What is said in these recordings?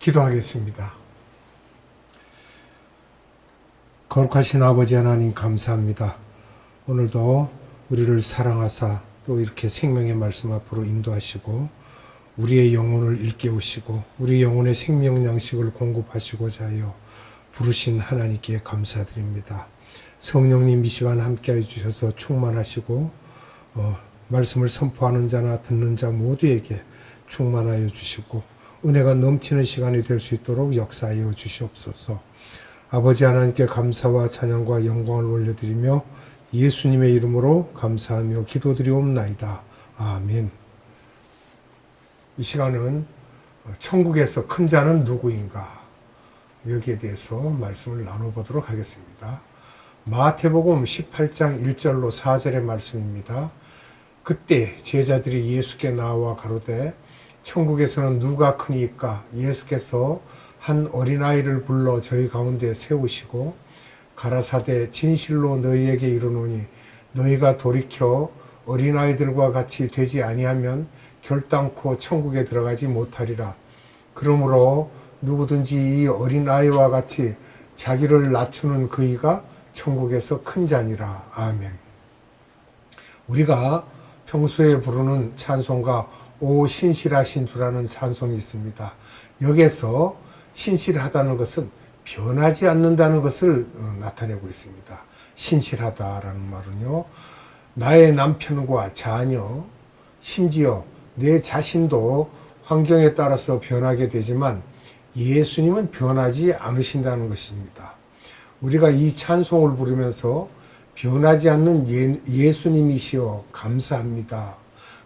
기도하겠습니다. 거룩하신 아버지 하나님 감사합니다. 오늘도 우리를 사랑하사 또 이렇게 생명의 말씀 앞으로 인도하시고 우리의 영혼을 일깨우시고 우리 영혼의 생명 양식을 공급하시고자 하여 부르신 하나님께 감사드립니다. 성령님 이 시간 함께해 주셔서 충만하시고 말씀을 선포하는 자나 듣는 자 모두에게 충만하여 주시고 은혜가 넘치는 시간이 될 수 있도록 역사하여 주시옵소서. 아버지 하나님께 감사와 찬양과 영광을 올려드리며 예수님의 이름으로 감사하며 기도드리옵나이다. 아멘. 이 시간은 천국에서 큰 자는 누구인가? 여기에 대해서 말씀을 나눠보도록 하겠습니다. 마태복음 18장 1절로 4절의 말씀입니다. 그때 제자들이 예수께 나와 가로되 천국에서는 누가 크니까? 예수께서 한 어린아이를 불러 저희 가운데 세우시고 가라사대 진실로 너희에게 이르노니 너희가 돌이켜 어린아이들과 같이 되지 아니하면 결단코 천국에 들어가지 못하리라. 그러므로 누구든지 이 어린아이와 같이 자기를 낮추는 그이가 천국에서 큰 자니라. 아멘. 우리가 평소에 부르는 찬송가 오 신실하신 주라는 찬송이 있습니다. 여기에서 신실하다는 것은 변하지 않는다는 것을 나타내고 있습니다. 신실하다라는 말은요, 나의 남편과 자녀, 심지어 내 자신도 환경에 따라서 변하게 되지만 예수님은 변하지 않으신다는 것입니다. 우리가 이 찬송을 부르면서 변하지 않는 예수님이시여 감사합니다.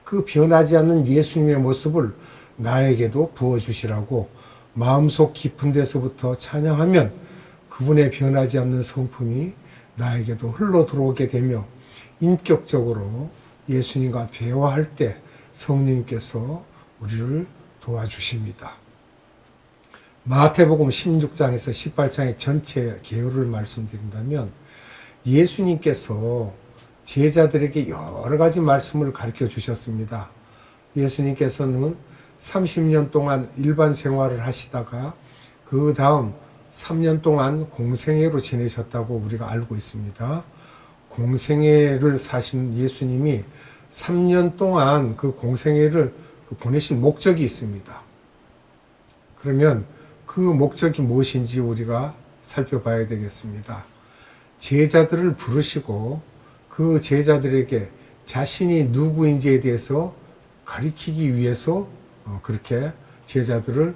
그 변하지 않는 예수님의 모습을 나에게도 부어주시라고 마음속 깊은 데서부터 찬양하면 그분의 변하지 않는 성품이 나에게도 흘러 들어오게 되며 인격적으로 예수님과 대화할 때 성령님께서 우리를 도와주십니다. 마태복음 16장에서 18장의 전체 개요를 말씀드린다면 예수님께서 제자들에게 여러 가지 말씀을 가르쳐 주셨습니다. 예수님께서는 30년 동안 일반 생활을 하시다가 그 다음 3년 동안 공생애로 지내셨다고 우리가 알고 있습니다. 공생애를 사신 예수님이 3년 동안 그 공생애를 보내신 목적이 있습니다. 그러면 그 목적이 무엇인지 우리가 살펴봐야 되겠습니다. 제자들을 부르시고 그 제자들에게 자신이 누구인지에 대해서 가리키기 위해서 그렇게 제자들을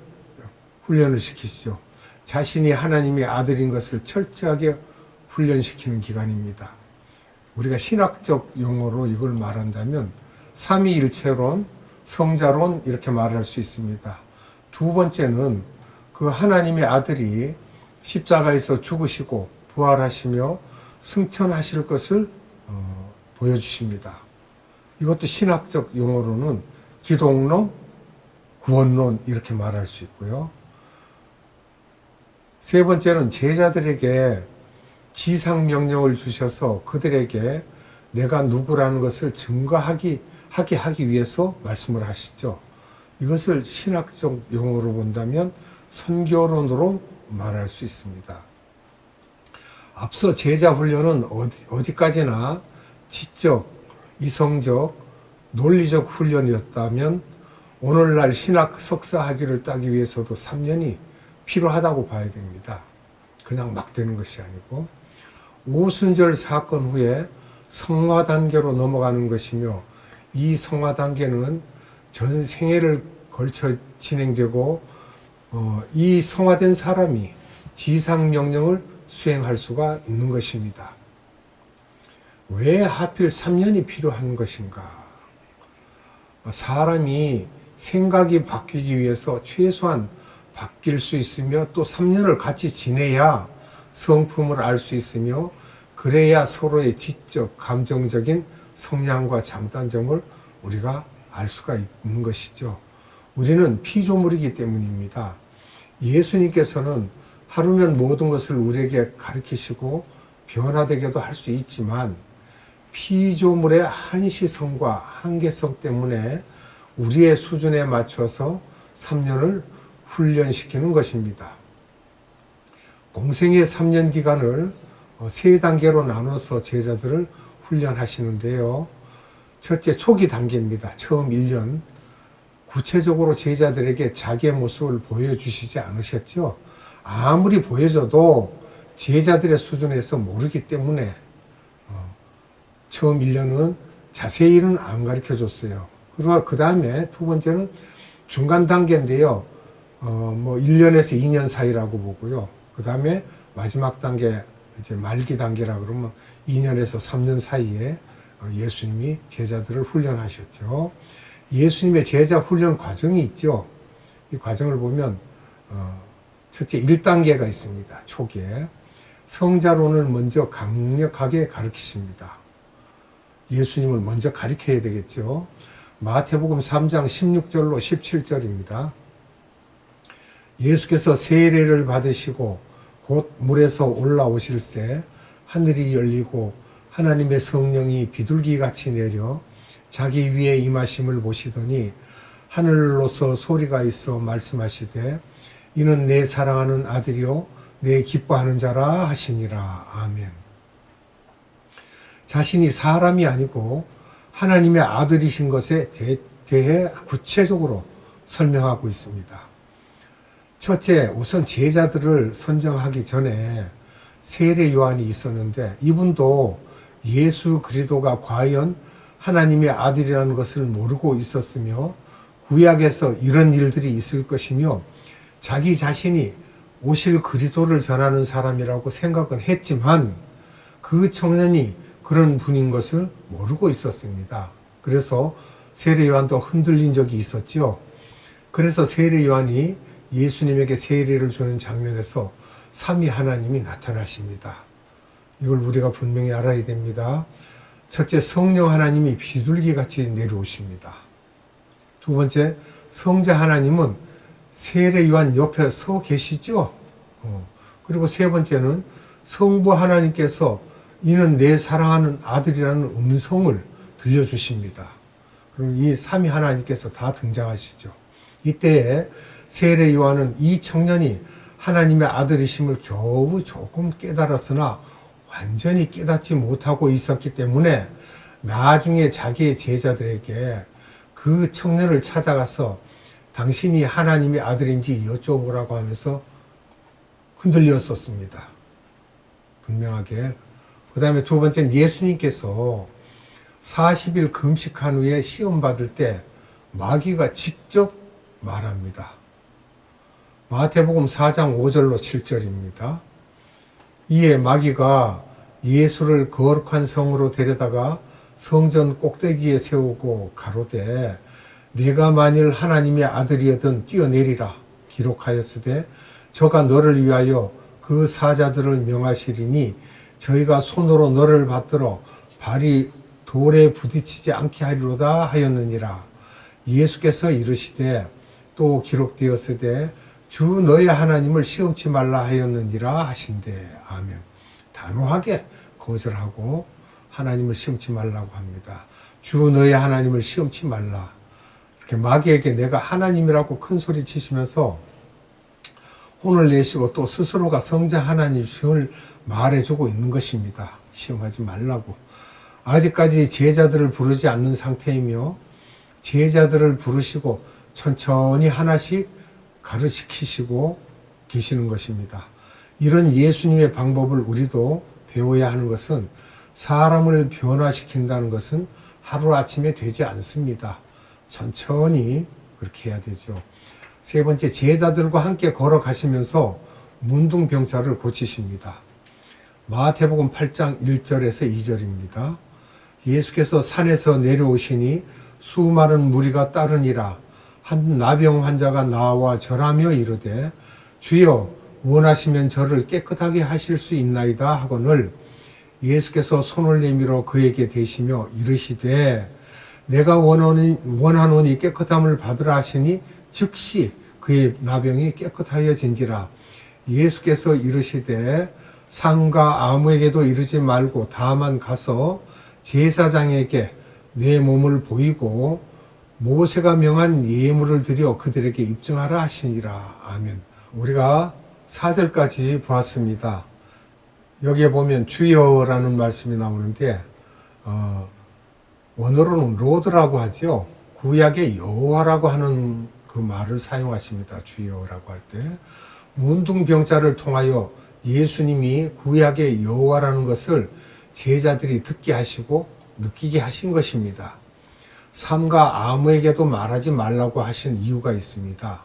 훈련을 시키시죠. 자신이 하나님의 아들인 것을 철저하게 훈련시키는 기간입니다. 우리가 신학적 용어로 이걸 말한다면 삼위일체론, 성자론 이렇게 말할 수 있습니다. 두 번째는 그 하나님의 아들이 십자가에서 죽으시고 부활하시며 승천하실 것을 보여주십니다. 이것도 신학적 용어로는 기독론, 구원론 이렇게 말할 수 있고요. 세 번째는 제자들에게 지상명령을 주셔서 그들에게 내가 누구라는 것을 증거하게 하기 위해서 말씀을 하시죠. 이것을 신학적 용어로 본다면 선교론으로 말할 수 있습니다. 앞서 제자 훈련은 어디까지나 지적, 이성적, 논리적 훈련이었다면 오늘날 신학 석사 학위를 따기 위해서도 3년이 필요하다고 봐야 됩니다. 그냥 막 되는 것이 아니고 오순절 사건 후에 성화 단계로 넘어가는 것이며 이 성화 단계는 전 생애를 걸쳐 진행되고 이 성화된 사람이 지상 명령을 수행할 수가 있는 것입니다. 왜 하필 3년이 필요한 것인가? 사람이 생각이 바뀌기 위해서 최소한 바뀔 수 있으며 또 3년을 같이 지내야 성품을 알 수 있으며 그래야 서로의 지적, 감정적인 성향과 장단점을 우리가 알 수가 있는 것이죠. 우리는 피조물이기 때문입니다. 예수님께서는 하루면 모든 것을 우리에게 가르치시고 변화되게도 할 수 있지만 피조물의 한시성과 한계성 때문에 우리의 수준에 맞춰서 3년을 훈련시키는 것입니다. 공생의 3년 기간을 3단계로 나눠서 제자들을 훈련하시는데요. 첫째, 초기 단계입니다. 처음 1년. 구체적으로 제자들에게 자기의 모습을 보여주시지 않으셨죠. 아무리 보여줘도 제자들의 수준에서 모르기 때문에 처음 1년은 자세히는 안 가르쳐 줬어요. 그리고 그 다음에 두 번째는 중간 단계인데요. 1년에서 2년 사이라고 보고요. 그 다음에 마지막 단계, 이제 말기 단계라 그러면 2년에서 3년 사이에 예수님이 제자들을 훈련하셨죠. 예수님의 제자 훈련 과정이 있죠. 이 과정을 보면 첫째 1단계가 있습니다. 초기에 성자론을 먼저 강력하게 가르치십니다. 예수님을 먼저 가르쳐야 되겠죠. 마태복음 3장 16절로 17절입니다. 예수께서 세례를 받으시고 곧 물에서 올라오실새 하늘이 열리고 하나님의 성령이 비둘기같이 내려 자기 위에 임하심을 보시더니 하늘로서 소리가 있어 말씀하시되 이는 내 사랑하는 아들이요 내 기뻐하는 자라 하시니라. 아멘. 자신이 사람이 아니고 하나님의 아들이신 것에 대해 구체적으로 설명하고 있습니다. 첫째, 우선 제자들을 선정하기 전에 세례 요한이 있었는데 이분도 예수 그리스도가 과연 하나님의 아들이라는 것을 모르고 있었으며 구약에서 이런 일들이 있을 것이며 자기 자신이 오실 그리스도를 전하는 사람이라고 생각은 했지만 그 청년이 그런 분인 것을 모르고 있었습니다. 그래서 세례 요한도 흔들린 적이 있었죠. 그래서 세례 요한이 예수님에게 세례를 주는 장면에서 삼위 하나님이 나타나십니다. 이걸 우리가 분명히 알아야 됩니다. 첫째, 성령 하나님이 비둘기같이 내려오십니다. 두 번째, 성자 하나님은 세례 요한 옆에 서 계시죠. 그리고 세 번째는 성부 하나님께서 이는 내 사랑하는 아들이라는 음성을 들려주십니다. 그럼 이 삼위 하나님께서 다 등장하시죠. 이때에 세례 요한은 이 청년이 하나님의 아들이심을 겨우 조금 깨달았으나 완전히 깨닫지 못하고 있었기 때문에 나중에 자기의 제자들에게 그 청년을 찾아가서 당신이 하나님의 아들인지 여쭤보라고 하면서 흔들렸었습니다. 분명하게. 그 다음에 두 번째는 예수님께서 40일 금식한 후에 시험 받을 때 마귀가 직접 말합니다. 마태복음 4장 5절로 7절입니다. 이에 마귀가 예수를 거룩한 성으로 데려다가 성전 꼭대기에 세우고 가로되 내가 만일 하나님의 아들이거든 뛰어내리라 기록하였으되 저가 너를 위하여 그 사자들을 명하시리니 저희가 손으로 너를 받들어 발이 돌에 부딪히지 않게 하리로다 하였느니라. 예수께서 이르시되 또 기록되었으되 주 너의 하나님을 시험치 말라 하였느니라 하신대. 아멘. 단호하게 거절하고 하나님을 시험치 말라고 합니다. 주 너의 하나님을 시험치 말라. 이렇게 마귀에게 내가 하나님이라고 큰 소리 치시면서 혼을 내시고 또 스스로가 성자 하나님을 말해주고 있는 것입니다. 시험하지 말라고. 아직까지 제자들을 부르지 않는 상태이며 제자들을 부르시고 천천히 하나씩 가르치시고 계시는 것입니다. 이런 예수님의 방법을 우리도 배워야 하는 것은 사람을 변화시킨다는 것은 하루아침에 되지 않습니다. 천천히 그렇게 해야 되죠. 세 번째, 제자들과 함께 걸어가시면서 문둥병자를 고치십니다. 마태복음 8장 1절에서 2절입니다. 예수께서 산에서 내려오시니 수많은 무리가 따르니라. 한 나병 환자가 나와 절하며 이르되 주여 원하시면 저를 깨끗하게 하실 수 있나이다 하거늘 예수께서 손을 내밀어 그에게 대시며 이르시되 내가 원하노니 깨끗함을 받으라 하시니 즉시 그의 나병이 깨끗하여진지라. 예수께서 이르시되 상가 아무에게도 이르지 말고 다만 가서 제사장에게 내 몸을 보이고 모세가 명한 예물을 드려 그들에게 입증하라 하시니라. 아멘. 우리가 4절까지 보았습니다. 여기에 보면 주여라는 말씀이 나오는데 원어로는 로드라고 하죠. 구약의 여호와라고 하는 그 말을 사용하십니다. 주여라고 할 때 문둥병자를 통하여 예수님이 구약의 여호와라는 것을 제자들이 듣게 하시고 느끼게 하신 것입니다. 삼가 아무에게도 말하지 말라고 하신 이유가 있습니다.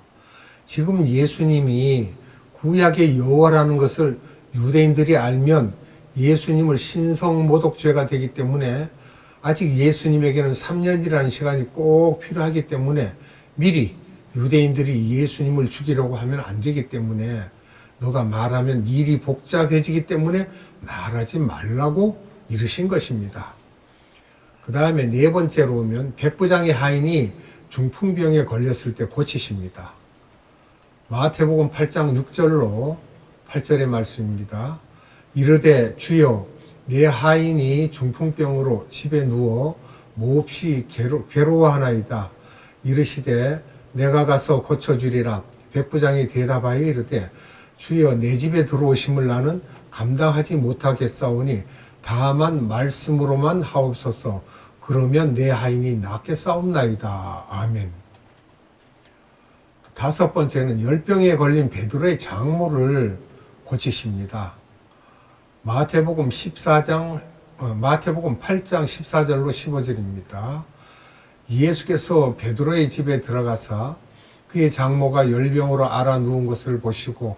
지금 예수님이 구약의 여호와라는 것을 유대인들이 알면 예수님을 신성모독죄가 되기 때문에 아직 예수님에게는 3년이라는 시간이 꼭 필요하기 때문에 미리 유대인들이 예수님을 죽이려고 하면 안 되기 때문에 너가 말하면 일이 복잡해지기 때문에 말하지 말라고 이르신 것입니다. 그 다음에 네 번째로 오면 백부장의 하인이 중풍병에 걸렸을 때 고치십니다. 마태복음 8장 6절로 8절의 말씀입니다. 이르되 주여 내 하인이 중풍병으로 집에 누워 몹시 괴로워하나이다. 이르시되 내가 가서 고쳐주리라. 백부장이 대답하여 이르되 주여 내 집에 들어오심을 나는 감당하지 못하겠사오니 다만 말씀으로만 하옵소서. 그러면 내 하인이 낫겠사옵나이다. 아멘. 다섯 번째는 열병에 걸린 베드로의 장모를 고치십니다. 마태복음 8장 14절로 15절입니다. 예수께서 베드로의 집에 들어가사 그의 장모가 열병으로 앓아 누운 것을 보시고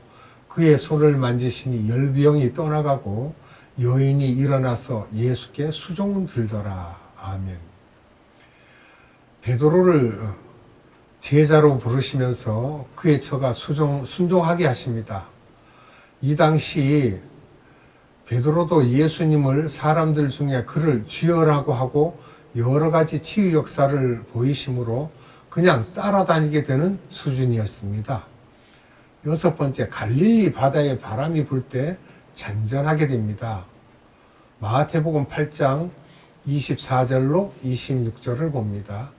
그의 손을 만지시니 열병이 떠나가고 여인이 일어나서 예수께 수종 들더라. 아멘. 베드로를 제자로 부르시면서 그의 처가 순종하게 하십니다. 이 당시 베드로도 예수님을 사람들 중에 그를 주여라고 하고 여러 가지 치유 역사를 보이심으로 그냥 따라다니게 되는 수준이었습니다. 여섯 번째, 갈릴리 바다에 바람이 불 때 잔잔하게 됩니다. 마태복음 8장 24절로 26절을 봅니다.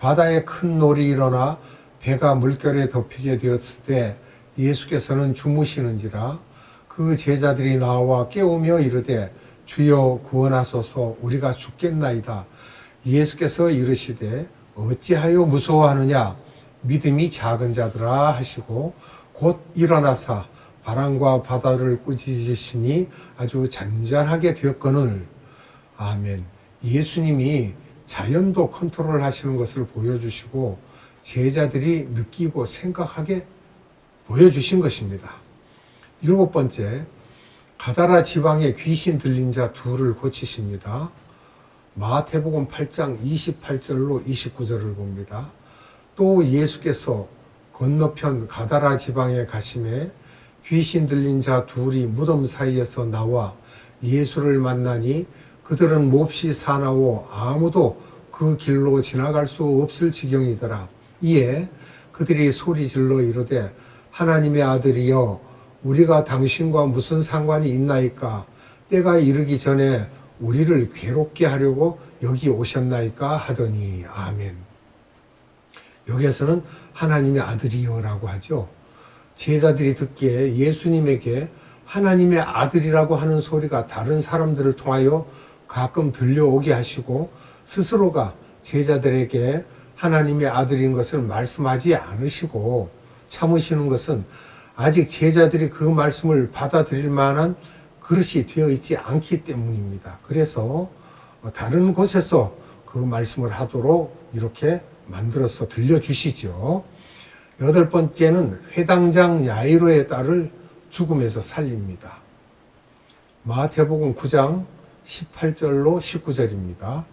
바다에 큰 놀이 일어나 배가 물결에 덮이게 되었을 때 예수께서는 주무시는지라 그 제자들이 나와 깨우며 이르되 주여 구원하소서 우리가 죽겠나이다. 예수께서 이르시되 어찌하여 무서워하느냐 믿음이 작은 자들아 하시고 곧 일어나사 바람과 바다를 꾸짖으시니 아주 잔잔하게 되었거늘. 아멘. 예수님이 자연도 컨트롤 하시는 것을 보여주시고 제자들이 느끼고 생각하게 보여주신 것입니다. 일곱 번째, 가다라 지방에 귀신 들린 자 둘을 고치십니다. 마태복음 8장 28절로 29절을 봅니다. 또 예수께서 건너편 가다라 지방에 가심에 귀신 들린 자 둘이 무덤 사이에서 나와 예수를 만나니 그들은 몹시 사나워 아무도 그 길로 지나갈 수 없을 지경이더라. 이에 그들이 소리질러 이르되 하나님의 아들이여 우리가 당신과 무슨 상관이 있나이까? 때가 이르기 전에 우리를 괴롭게 하려고 여기 오셨나이까? 하더니 아멘. 여기에서는 하나님의 아들이여라고 하죠. 제자들이 듣기에 예수님에게 하나님의 아들이라고 하는 소리가 다른 사람들을 통하여 가끔 들려오게 하시고 스스로가 제자들에게 하나님의 아들인 것을 말씀하지 않으시고 참으시는 것은 아직 제자들이 그 말씀을 받아들일 만한 그릇이 되어 있지 않기 때문입니다. 그래서 다른 곳에서 그 말씀을 하도록 이렇게 만들어서 들려주시죠. 여덟 번째는 회당장 야이로의 딸을 죽음에서 살립니다. 마태복음 9장 18절로 19절입니다.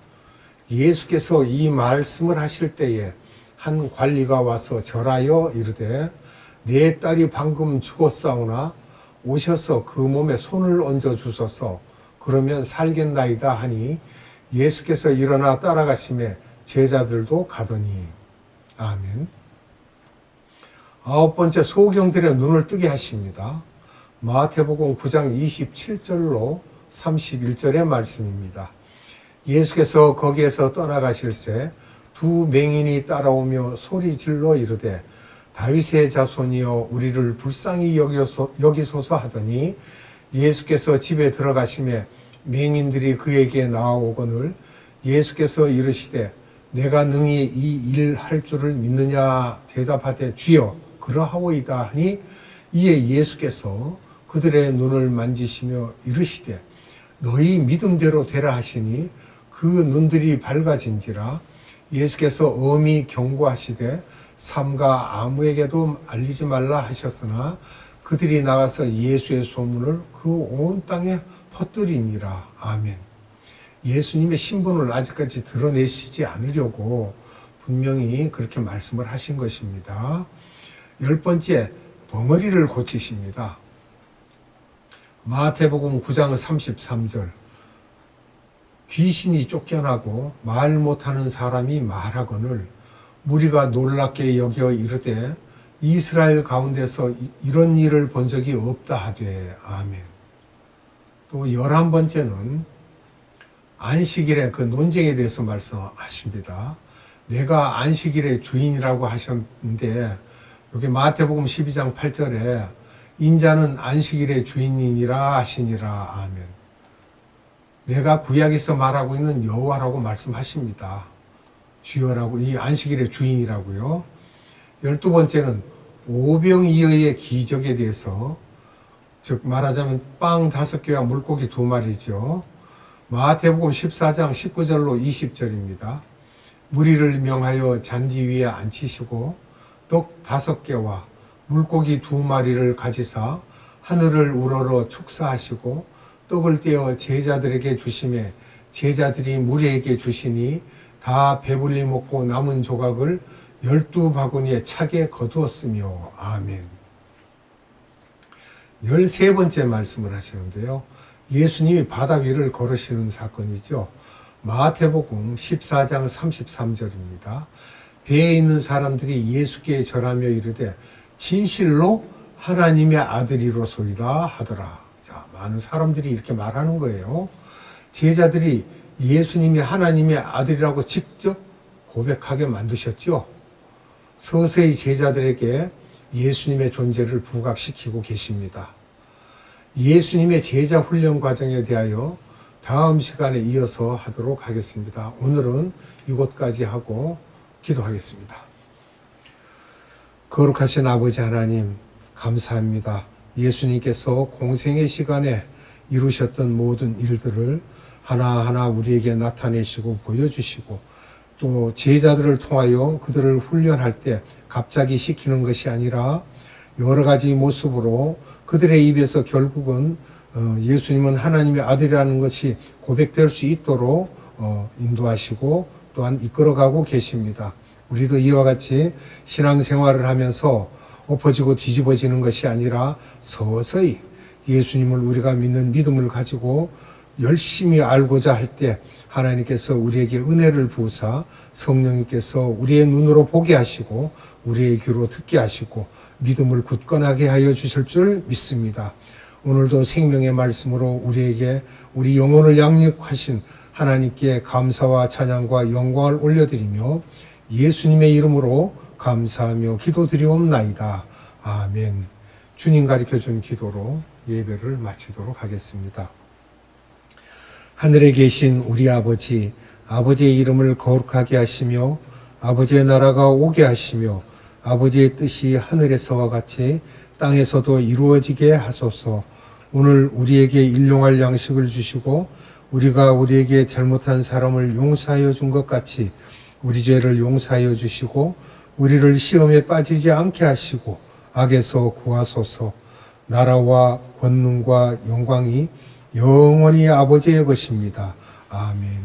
예수께서 이 말씀을 하실 때에 한 관리가 와서 절하여 이르되 내 딸이 방금 죽었사오나 오셔서 그 몸에 손을 얹어 주소서 그러면 살겠나이다 하니 예수께서 일어나 따라가심에 제자들도 가더니 아멘. 아홉 번째, 소경들의 눈을 뜨게 하십니다. 마태복음 9장 27절로 31절의 말씀입니다. 예수께서 거기에서 떠나가실새 두 맹인이 따라오며 소리질러 이르되 다윗의 자손이여 우리를 불쌍히 여기소서 하더니 예수께서 집에 들어가시매 맹인들이 그에게 나아오거늘 예수께서 이르시되 내가 능히 이 일 할 줄을 믿느냐 대답하되 주여 그러하오이다 하니 이에 예수께서 그들의 눈을 만지시며 이르시되 너희 믿음대로 되라 하시니 그 눈들이 밝아진지라. 예수께서 엄히 경고하시되 삼가 아무에게도 알리지 말라 하셨으나 그들이 나가서 예수의 소문을 그 온 땅에 퍼뜨리니라. 아멘. 예수님의 신분을 아직까지 드러내시지 않으려고 분명히 그렇게 말씀을 하신 것입니다. 10번째, 벙어리를 고치십니다. 마태복음 9장 33절. 귀신이 쫓겨나고 말 못하는 사람이 말하거늘 무리가 놀랍게 여겨 이르되 이스라엘 가운데서 이런 일을 본 적이 없다 하되. 아멘. 또 11번째는 안식일의 그 논쟁에 대해서 말씀하십니다. 내가 안식일의 주인이라고 하셨는데 여기 마태복음 12장 8절에 인자는 안식일의 주인이니라 하시니라. 아멘. 내가 구약에서 말하고 있는 여호와라고 말씀하십니다. 주여라고, 이 안식일의 주인이라고요. 12번째는 오병이어의 기적에 대해서, 즉 말하자면 빵 5개와 물고기 2마리죠. 마태복음 14장 19절로 20절입니다. 무리를 명하여 잔디 위에 앉히시고 떡 5개와 물고기 2마리를 가지사 하늘을 우러러 축사하시고 떡을 떼어 제자들에게 주시매 제자들이 무리에게 주시니 다 배불리 먹고 남은 조각을 12바구니에 차게 거두었으며. 아멘. 13번째 말씀을 하시는데요. 예수님이 바다 위를 걸으시는 사건이죠. 마태복음 14장 33절입니다. 배에 있는 사람들이 예수께 절하며 이르되 진실로 하나님의 아들이로소이다 하더라. 자, 많은 사람들이 이렇게 말하는 거예요. 제자들이 예수님이 하나님의 아들이라고 직접 고백하게 만드셨죠. 서서히 제자들에게 예수님의 존재를 부각시키고 계십니다. 예수님의 제자 훈련 과정에 대하여 다음 시간에 이어서 하도록 하겠습니다. 오늘은 이곳까지 하고 기도하겠습니다. 거룩하신 아버지 하나님, 감사합니다. 예수님께서 공생의 시간에 이루셨던 모든 일들을 하나하나 우리에게 나타내시고 보여주시고 또 제자들을 통하여 그들을 훈련할 때 갑자기 시키는 것이 아니라 여러 가지 모습으로 그들의 입에서 결국은 예수님은 하나님의 아들이라는 것이 고백될 수 있도록 인도하시고 또한 이끌어가고 계십니다. 우리도 이와 같이 신앙생활을 하면서 엎어지고 뒤집어지는 것이 아니라 서서히 예수님을 우리가 믿는 믿음을 가지고 열심히 알고자 할 때 하나님께서 우리에게 은혜를 부으사 성령님께서 우리의 눈으로 보게 하시고 우리의 귀로 듣게 하시고 믿음을 굳건하게 하여 주실 줄 믿습니다. 오늘도 생명의 말씀으로 우리에게 우리 영혼을 양육하신 하나님께 감사와 찬양과 영광을 올려드리며 예수님의 이름으로 감사하며 기도드리옵나이다. 아멘. 주님 가르쳐준 기도로 예배를 마치도록 하겠습니다. 하늘에 계신 우리 아버지, 아버지의 이름을 거룩하게 하시며 아버지의 나라가 오게 하시며 아버지의 뜻이 하늘에서와 같이 땅에서도 이루어지게 하소서. 오늘 우리에게 일용할 양식을 주시고 우리가 우리에게 잘못한 사람을 용서하여 준 것 같이 우리 죄를 용서하여 주시고 우리를 시험에 빠지지 않게 하시고 악에서 구하소서. 나라와 권능과 영광이 영원히 아버지의 것입니다. 아멘.